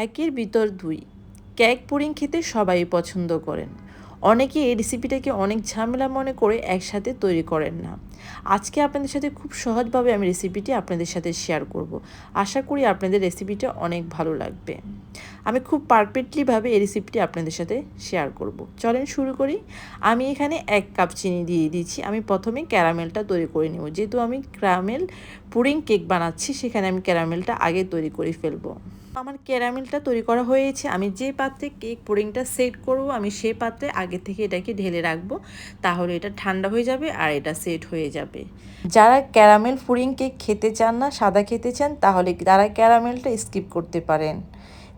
একের ভিতর দুই। কেক পুডিং খেতে সবাই পছন্দ করেন। অনেকে এই রেসিপিটাকে অনেক ঝামেলা মনে করে একসাথে তৈরি করেন না। আজকে আপনাদের সাথে খুব সহজভাবে আমি রেসিপিটি আপনাদের সাথে শেয়ার করব। আশা করি আপনাদের রেসিপিটা অনেক ভালো লাগবে। আমি খুব পারফেক্টলিভাবে এই রেসিপিটি আপনাদের সাথে শেয়ার করব। চলেন শুরু করি। আমি এখানে 1 কাপ চিনি দিয়ে দিচ্ছি। আমি প্রথমে ক্যারামেলটা তৈরি করে নেব। যেহেতু আমি ক্যারামেল পুডিং কেক বানাচ্ছি, সেখানে আমি ক্যারামেলটা আগে তৈরি করে ফেলবো। আমার ক্যারামেলটা তৈরি করা হয়েছে। আমি যে পাত্রে কেক পুডিংটা সেট করব, আমি সেই পাত্রে আগে থেকে এটাকে ঢেলে রাখবো। তাহলে এটা ঠান্ডা হয়ে যাবে আর এটা সেট হয়ে যাবে। যারা ক্যারামেল পুডিং কেক খেতে চান না, সাদা খেতে চান, তাহলে তারা ক্যারামেলটা স্কিপ করতে পারেন।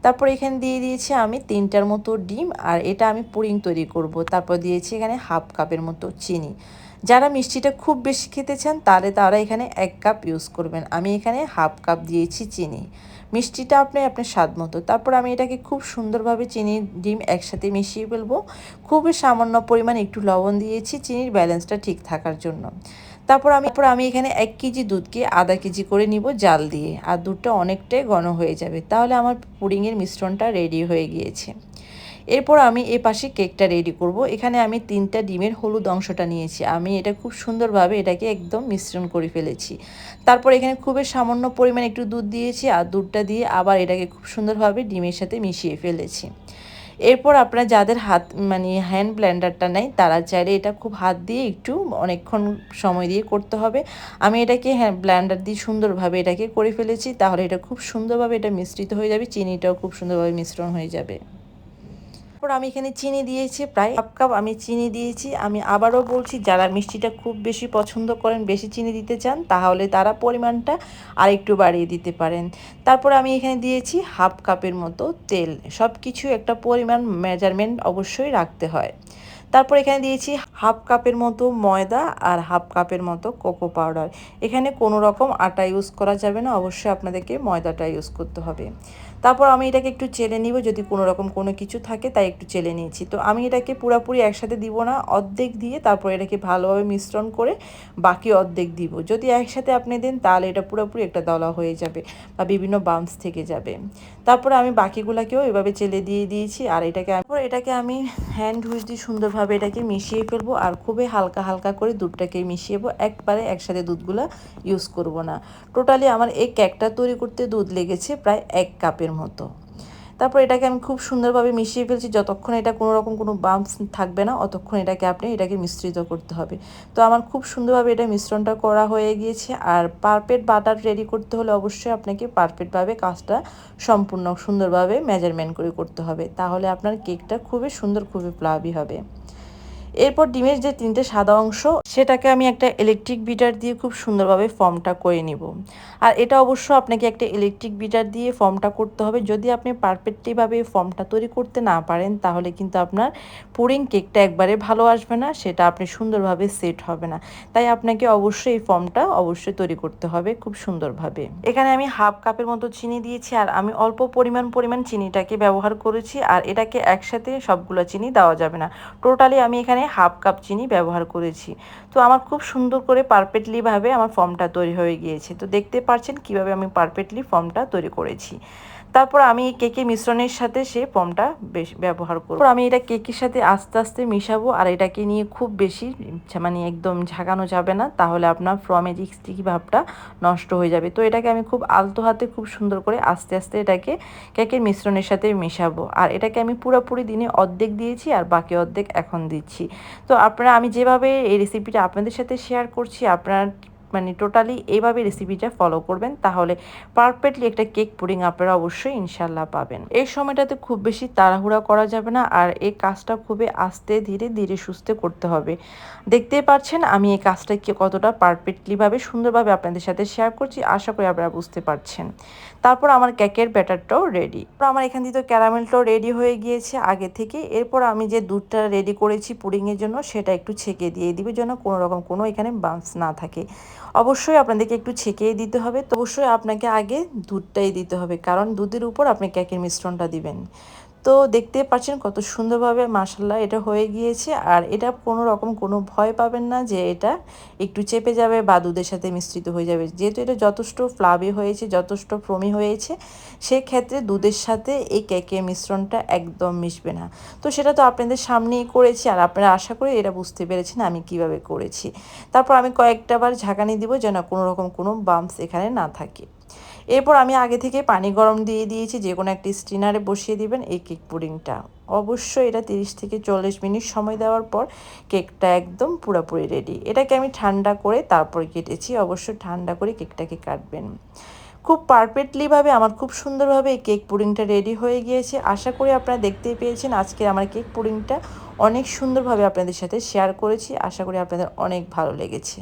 তারপর এখানে দিয়ে দিয়েছি আমি 3টার মতো ডিম, আর এটা আমি পুডিং তৈরি করব। তারপর দিয়েছি এখানে 1/2 কাপের মতো চিনি। যারা মিষ্টিটা খুব বেশি খেতে চান তাহলে তারা এখানে 1 কাপ ইউজ করবেন। আমি এখানে 1/2 কাপ দিয়েছি চিনি। মিষ্টিটা আপনার স্বাদ মতো। তারপর আমি এটাকে খুব সুন্দরভাবে চিনি ডিম একসাথে মিশিয়ে ফেলবো। খুবই সামান্য পরিমাণ একটু লবণ দিয়েছি চিনির ব্যালেন্সটা ঠিক থাকার জন্য। তারপর আমি এখানে 1 কেজি দুধকে আধা কেজি করে নিব জাল দিয়ে, আর দুধটা অনেকটাই ঘন হয়ে যাবে। তাহলে আমার পুডিংয়ের মিশ্রণটা রেডি হয়ে গিয়েছে। এরপর আমি এ পাশে কেকটা রেডি করব। এখানে আমি 3টা ডিমের হলুদ অংশটা নিয়েছি। আমি এটা খুব সুন্দরভাবে এটাকে একদম মিশ্রণ করে ফেলেছি। তারপর এখানে খুবই সামান্য পরিমাণ একটু দুধ দিয়েছি, আর দুধটা দিয়ে আবার এটাকে খুব সুন্দরভাবে ডিমের সাথে মিশিয়ে ফেলেছি। এরপর আপনারা যাদের হাত হ্যান্ড ব্লেন্ডারটা নেই, তারা চাইলে এটা খুব হাত দিয়ে একটু অনেকক্ষণ সময় দিয়ে করতে হবে। আমি এটাকে ব্লেন্ডার দিয়ে সুন্দরভাবে এটাকে করে ফেলেছি। তাহলে এটা খুব সুন্দরভাবে এটা মিশ্রিত হয়ে যাবে, চিনিটাও খুব সুন্দরভাবে মিশ্রণ হয়ে যাবে। তারপর আমি এখানে চিনি দিয়েছি, প্রায় 1 কাপ আমি চিনি দিয়েছি। আমি আবারও বলছি, যারা মিষ্টিটা খুব বেশি পছন্দ করেন, বেশি চিনি দিতে চান, তাহলে তারা পরিমাণটা আরেকটু বাড়িয়ে দিতে পারেন। তারপর আমি এখানে দিয়েছি 1/2 কাপের মতো তেল। সব কিছু একটা পরিমাণ মেজারমেন্ট অবশ্যই রাখতে হয়। তারপর এখানে দিয়েছি 1/2 কাপের মতো ময়দা আর 1/2 কাপের মতো কোকো পাউডার। এখানে কোনো রকম আটা ইউজ করা যাবে না, অবশ্যই আপনাদেরকে ময়দাটা ইউজ করতে হবে। তারপর আমি এটাকে একটু চেলে নিব, যদি কোনো রকম কোনো কিছু থাকে তাই একটু চেলে নিয়েছি। তো আমি এটাকে পুরোপুরি একসাথে দিব না, অর্ধেক দিয়ে তারপর এটাকে ভালোভাবে মিশ্রণ করে বাকি অর্ধেক দিব। যদি একসাথে আপনি দেন তাহলে এটা পুরোপুরি একটা দলা হয়ে যাবে বা বিভিন্ন বাম্পস থেকে যাবে। তারপরে আমি বাকিগুলোকেও এভাবে চেলে দিয়ে দিয়েছি, আর এটাকে আমি হ্যান্ড হুইচ দিয়ে সুন্দরভাবে এটাকে মিশিয়ে ফেলবো, আর খুবই হালকা হালকা করে দুধটাকে মিশিয়েবো। একবারে একসাথে দুধগুলো ইউজ করব না। টোটালি আমার এই কেকটা তৈরি করতে দুধ লেগেছে প্রায় 1 কাপের মতো। তারপর এটাকে আমি খুব সুন্দরভাবে মিশিয়ে ফেলছি। যতক্ষণ এটা কোনো রকম কোনো বাম্পস থাকবে না, অতক্ষণ এটাকে মিশ্রিত করতে হবে। তো আমার খুব সুন্দরভাবে এটা মিশ্রণটা করা হয়ে গিয়েছে। আর পারফেক্ট বাটার রেডি করতে হলে অবশ্যই আপনাকে পারফেক্টভাবে কাজটা সম্পূর্ণ সুন্দরভাবে মেজারমেন্ট করে করতে হবে। তাহলে আপনার কেকটা খুবই সুন্দর, খুবই ফ্লাফি হবে। এরপর ডিমের যে 3টে সাদা অংশ, সেটাকে আমি একটা ইলেকট্রিক বিটার দিয়ে খুব সুন্দরভাবে ফর্মটা করে নিব। আর এটা অবশ্য আপনাকে একটা ইলেকট্রিক বিটার দিয়ে ফর্মটা করতে হবে। যদি আপনি পারফেক্টলিভাবে ফর্মটা তৈরি করতে না পারেন, তাহলে কিন্তু আপনার পুডিং কেকটা একবারে ভালো আসবে না, সেটা আপনি সুন্দরভাবে সেট হবে না। তাই আপনাকে অবশ্যই এই ফর্মটা অবশ্যই তৈরি করতে হবে খুব সুন্দরভাবে। এখানে আমি 1/2 কাপের মতো চিনি দিয়েছি, আর আমি অল্প পরিমাণ চিনিটাকে ব্যবহার করেছি। আর এটাকে একসাথে সবগুলো চিনি দেওয়া যাবে না। টোটালি আমি এখানে 1/2 কাপ চিনি ব্যবহার করেছি। তো আমার খুব সুন্দর করে পারফেক্টলিভাবে আমার ফর্মটা তৈরি হয়ে গিয়েছে। তো দেখতে পাচ্ছেন কিভাবে আমি পারফেক্টলি ফর্মটা তৈরি করেছি। তারপর আমি এই কেকের মিশ্রণের সাথে সেই ফর্মটা ব্যবহার করব। আমি এটা কেকের সাথে আস্তে আস্তে মিশাবো, আর এটাকে নিয়ে খুব বেশি একদম ঝাঁকানো যাবে না, তাহলে আপনার ফর্মের স্টিকি ভাবটা নষ্ট হয়ে যাবে। তো এটাকে আমি খুব আলতো হাতে খুব সুন্দর করে আস্তে আস্তে এটাকে কেকের মিশ্রণের সাথে মিশাবো। আর এটাকে আমি পুরোপুরি দিনে অর্ধেক দিয়েছি, আর বাকি অর্ধেক এখন দিচ্ছি। তো আমি যেভাবে এই রেসিপিটা আপনাদের সাথে শেয়ার করছি, আপনারা টোটালি এইভাবে রেসিপিটা ফলো করবেন, তাহলে পারফেক্টলি একটা কেক পুডিং আপনারা অবশ্যই ইনশাল্লাহ পাবেন। এই সময়টাতে খুব বেশি তাড়াহুড়া করা যাবে না, আর এই কাজটা খুবই আস্তে ধীরে ধীরে সুস্থে করতে হবে। দেখতেই পাচ্ছেন আমি এই কাজটা কতটা পারফেক্টলিভাবে সুন্দরভাবে আপনাদের সাথে শেয়ার করছি। আশা করি আপনারা বুঝতে পারছেন। তারপর আমার কেকের ব্যাটারটাও রেডি। আমার এখান থেকে তো ক্যারামেলটাও রেডি হয়ে গিয়েছে আগে থেকে। এরপর আমি যে দুধটা রেডি করেছি পুডিংয়ের জন্য, সেটা একটু ছেঁকে দিয়ে দিবে, যেন কোনো রকম কোনো এখানে বাম্পস না থাকে। অবশ্যই আপনাদেরকে একটু ছেঁকেই দিতে হবে। তো অবশ্যই আপনাকে আগে দুধটাই দিতে হবে, কারণ দুধের উপর আপনি কেকের মিশ্রণটা দিবেন। তো দেখতে পাচ্ছেন কত সুন্দরভাবে মাশাআল্লাহ এটা হয়ে গিয়েছে। আর এটা কোনো রকম কোনো ভয় পাবেন না যে এটা একটু চেপে যাবে বা দুধের সাথে মিশ্রিত হয়ে যাবে। যেহেতু এটা যথেষ্ট ফ্লাফি হয়েছে, যথেষ্ট ফ্লোমি হয়েছে, সেক্ষেত্রে দুধের সাথে এই কেকের মিশ্রণটা একদম মিশবে না। তো সেটা তো আপনাদের সামনেই করেছি, আর আপনারা আশা করি এটা বুঝতে পেরেছেন আমি কিভাবে করেছি। তারপর আমি কয়েকটা বার ঝাঁকানি দিব যেন কোনো রকম কোনো বাম্পস এখানে না থাকে। এরপর আমি আগে থেকে পানি গরম দিয়ে দিয়েছি, যে কোনো একটি স্টিনারে বসিয়ে দিবেন এই কেক পুডিংটা। অবশ্যই এটা 30 থেকে 40 মিনিট সময় দেওয়ার পর কেকটা একদম পুরোপুরি রেডি। এটাকে আমি ঠান্ডা করে তারপর কেটেছি, অবশ্যই ঠান্ডা করে কেকটাকে কাটবেন। খুব পারফেক্টলিভাবে আমার খুব সুন্দরভাবে এই কেক পুডিংটা রেডি হয়ে গিয়েছে। আশা করি আপনারা দেখতেই পেয়েছেন আজকে আমার কেক পুডিংটা অনেক সুন্দরভাবে আপনাদের সাথে শেয়ার করেছি। আশা করি আপনাদের অনেক ভালো লেগেছে।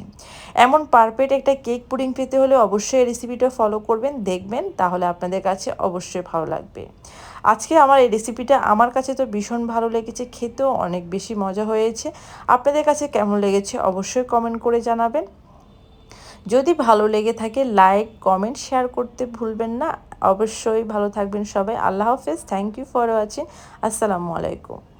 এমন পারফেক্ট একটা কেক পুডিং পেতে হলে অবশ্যই এই রেসিপিটা ফলো করবেন, দেখবেন, তাহলে আপনাদের কাছে অবশ্যই ভালো লাগবে। আজকে আমার এই রেসিপিটা আমার কাছে তো ভীষণ ভালো লেগেছে, খেতেও অনেক বেশি মজা হয়েছে। আপনাদের কাছে কেমন লেগেছে অবশ্যই কমেন্ট করে জানাবেন। যদি ভালো লেগে থাকে লাইক, কমেন্ট, শেয়ার করতে ভুলবেন না। অবশ্যই ভালো থাকবেন সবাই। আল্লাহ হাফেজ। Thank you for watching. আসসালামু আলাইকুম।